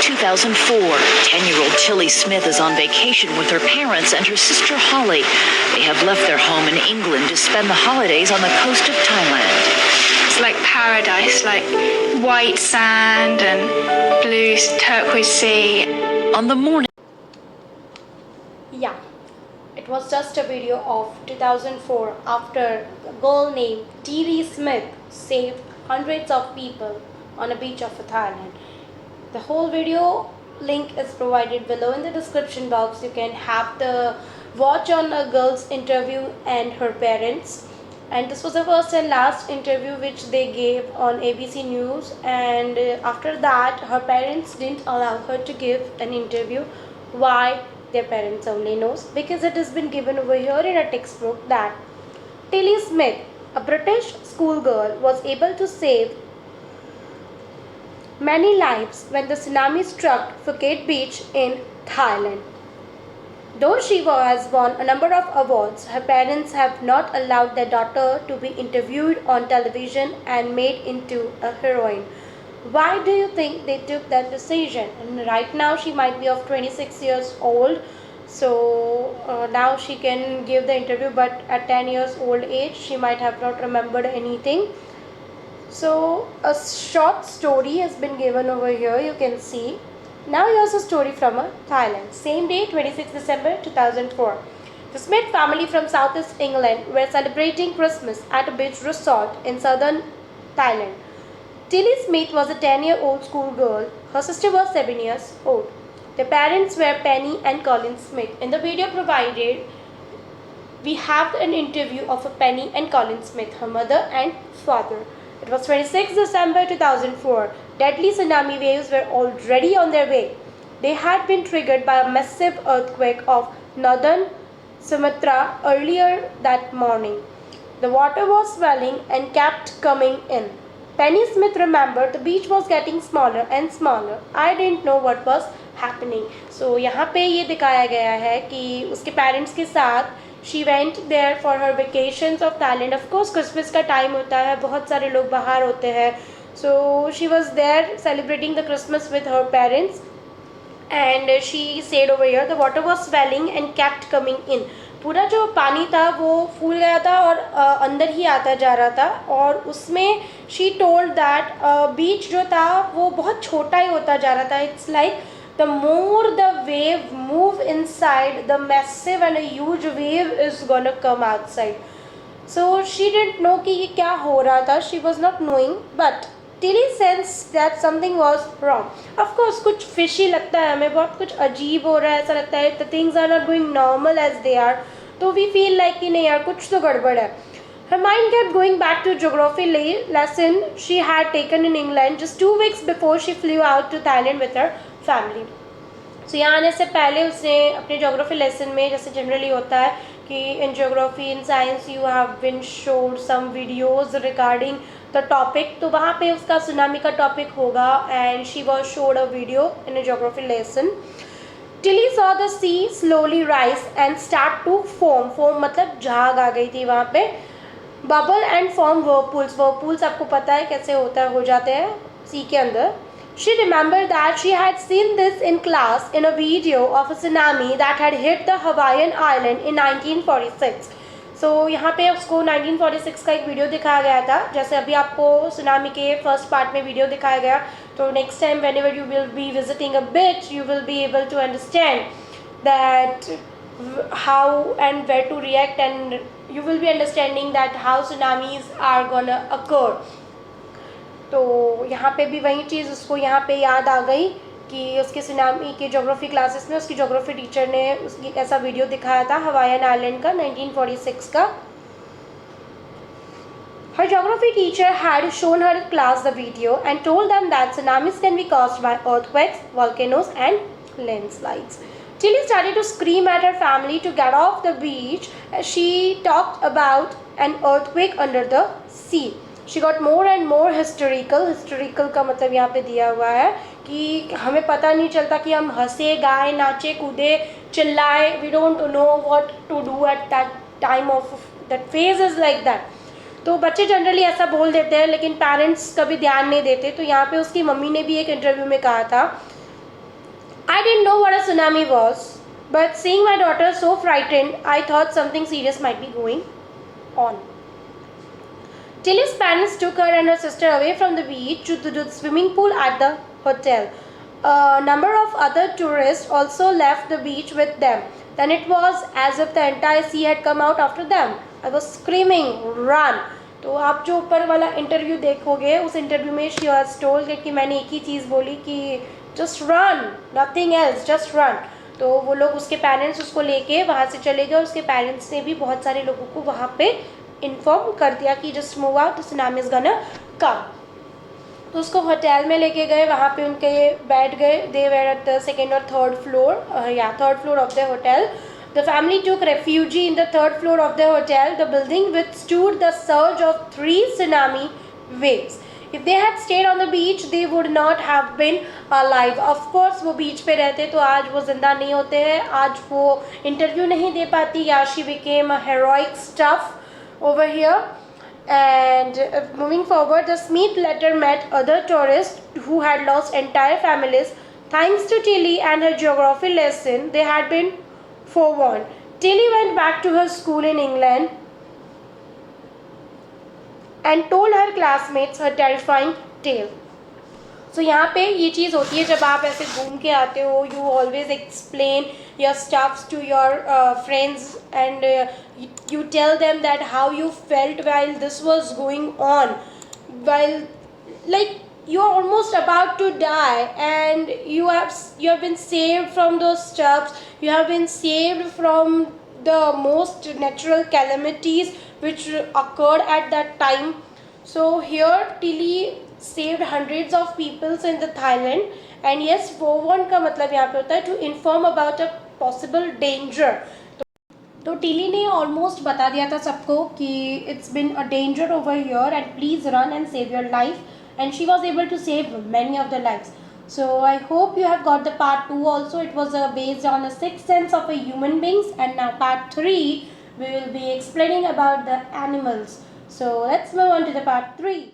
2004. 10-year-old Tilly Smith is on vacation with her parents and her sister Holly. They have left their home in England to spend the holidays on the coast of Thailand. It's like paradise, like white sand and blue turquoise sea. On the morning. Yeah, it was just a video of 2004 after a girl named Tilly Smith saved hundreds of people on a beach of Thailand. The whole video link is provided below in the description box. You can have the watch on a girl's interview and her parents. And this was the first and last interview which they gave on ABC News, and after that her parents didn't allow her to give an interview. Why? Their parents only knows, because it has been given over here in a textbook that Tilly Smith, a British schoolgirl, was able to save many lives when the tsunami struck Phuket Beach in Thailand. Though she has won a number of awards, her parents have not allowed their daughter to be interviewed on television and made into a heroine. Why do you think they took that decision? And right now she might be of 26 years old, so now she can give the interview, but at 10 years old age she might have not remembered anything. So a short story has been given over here, you can see. Now here's a story from Thailand. Same day, 26 December 2004. The Smith family from Southeast England were celebrating Christmas at a beach resort in southern Thailand. Tilly Smith was a 10-year-old schoolgirl. Her sister was 7 years old. Their parents were Penny and Colin Smith. In the video provided, we have an interview of Penny and Colin Smith, her mother and father. It was 26 December 2004. Deadly tsunami waves were already on their way. They had been triggered by a massive earthquake of northern Sumatra earlier that morning. The water was swelling and kept coming in. Penny Smith remembered the beach was getting smaller and smaller. I didn't know what was happening. So यहाँ पे ये दिखाया गया है कि उसके parents के साथ she went there for her vacations of Thailand. Of course Christmas का टाइम होता है, बहुत सारे लोग बाहर होते हैं. So she was there celebrating the Christmas with her parents, and she said over here the water was swelling and kept coming in. पूरा जो पानी था वो फूल गया था और अंदर ही आता जा रहा था, और उसमें she told that बीच जो था वो बहुत छोटा ही होता जा रहा था. It's like the more the wave move inside, the massive and a huge wave is gonna come outside. So she didn't know कि ये क्या हो रहा था. She was not knowing, but Tilly sensed that something was wrong. Of course कुछ fishy लगता है हमें, बहुत कुछ अजीब हो रहा है, ऐसा लगता है the things are not going normal as they are. तो we feel like कि नहीं यार कुछ तो गड़बड़ है. Her mind kept going back to geography lesson she had taken in England just 2 weeks before she flew out to Thailand with her family. So यहाँ आने से पहले उसने अपने geography lesson में, जैसे generally होता है कि in geography in science you have been showed some videos regarding the topic, तो वहाँ पे उसका tsunami का topic होगा, and she was showed a video in a geography lesson. Tilly saw the sea slowly rise and start to foam. Foam मतलब झाग आ गई थी वहाँ पे. Bubble and form whirlpools. Whirlpools आपको पता है कैसे होता है, हो जाते हैं sea के अंदर. She remembered that she had seen this in class in a video of a tsunami that had hit the Hawaiian island in 1946. So यहाँ पे उसको 1946 का एक वीडियो दिखाया गया था, जैसे अभी आपको सुनामी के फर्स्ट पार्ट में वीडियो दिखाया गया. तो next time whenever you will be visiting a beach, you will be able to understand that how and where to react, and you will be understanding that how tsunamis are gonna occur. तो यहाँ पे भी वही चीज़ उसको यहाँ पे याद आ गई कि उसके सुनामी के ज्योग्राफी क्लासेस में उसकी ज्योग्राफी टीचर ने उसकी ऐसा वीडियो दिखाया था हवाईयन आइलैंड का 1946 का. Her geography teacher had shown her class the video and told them that tsunamis can be caused by earthquakes, volcanoes and landslides. Tilly started to scream at her family to get off the beach as she talked about an earthquake under the sea. She got more and more hysterical. Hysterical का मतलब यहाँ पे दिया हुआ है कि हमें पता नहीं चलता कि हम हंसे, गाए, नाचे, कूदे, चिल्लाए. We don't know what to do at that time of that phase is like that. तो बच्चे जनरली ऐसा बोल देते हैं, लेकिन पेरेंट्स कभी ध्यान नहीं देते. तो यहाँ पे उसकी मम्मी ने भी एक इंटरव्यू में कहा था I didn't know what a tsunami was, but seeing my daughter so frightened, I thought something serious might be going on. Tilly's parents took her and her sister away from the beach to the swimming pool at the hotel. A number of other tourists also left the beach with them. Then it was as if the entire sea had come out after them. I was screaming, run! तो आप जो ऊपर वाला interview देखोगे उस interview में she was told कि मैंने एक ही चीज़ बोली कि just run, nothing else, just run. तो वो लोग उसके पेरेंट्स उसको लेके वहाँ से चले गए और उसके पेरेंट्स ने भी बहुत सारे लोगों को वहाँ पे इन्फॉर्म कर दिया कि just move out, the tsunami is gonna come. तो उसको होटल में लेके गए, वहाँ पे उनके बैठ गए. They were at the second और third floor, third floor of the hotel. The family took refuge in the third floor of the hotel. The building withstood the surge of 3 tsunami waves. If they had stayed on the beach, they would not have been alive. Of course, वो बीच पे रहते तो आज वो जिंदा नहीं होते हैं, आज वो इंटरव्यू नहीं दे पाती. Yeah, she became a heroic stuff over here. And moving forward, the Smith later met other tourists who had lost entire families. Thanks to Tilly and her geography lesson, they had been forewarned. Tilly went back to her school in England and told her classmates her terrifying tale. So यहाँ पे ये चीज़ होती है जब आप ऐसे घूम के आते हो, you always explain your stuffs to your friends and you tell them that how you felt while this was going on, while like you are almost about to die and you have been saved from those stuffs, you have been saved from the most natural calamities which occurred at that time. So here Tilly saved hundreds of people in the Thailand. And yes, forewarn का मतलब यहाँ पे होता है to inform about a possible danger. तो Tilly ने almost बता दिया था सबको कि it's been a danger over here and please run and save your life. And she was able to save many of the lives. So I hope you have got the part 2 also. It was based on a sixth sense of a human beings. And now part 3 we will be explaining about the animals. So let's move on to the part 3.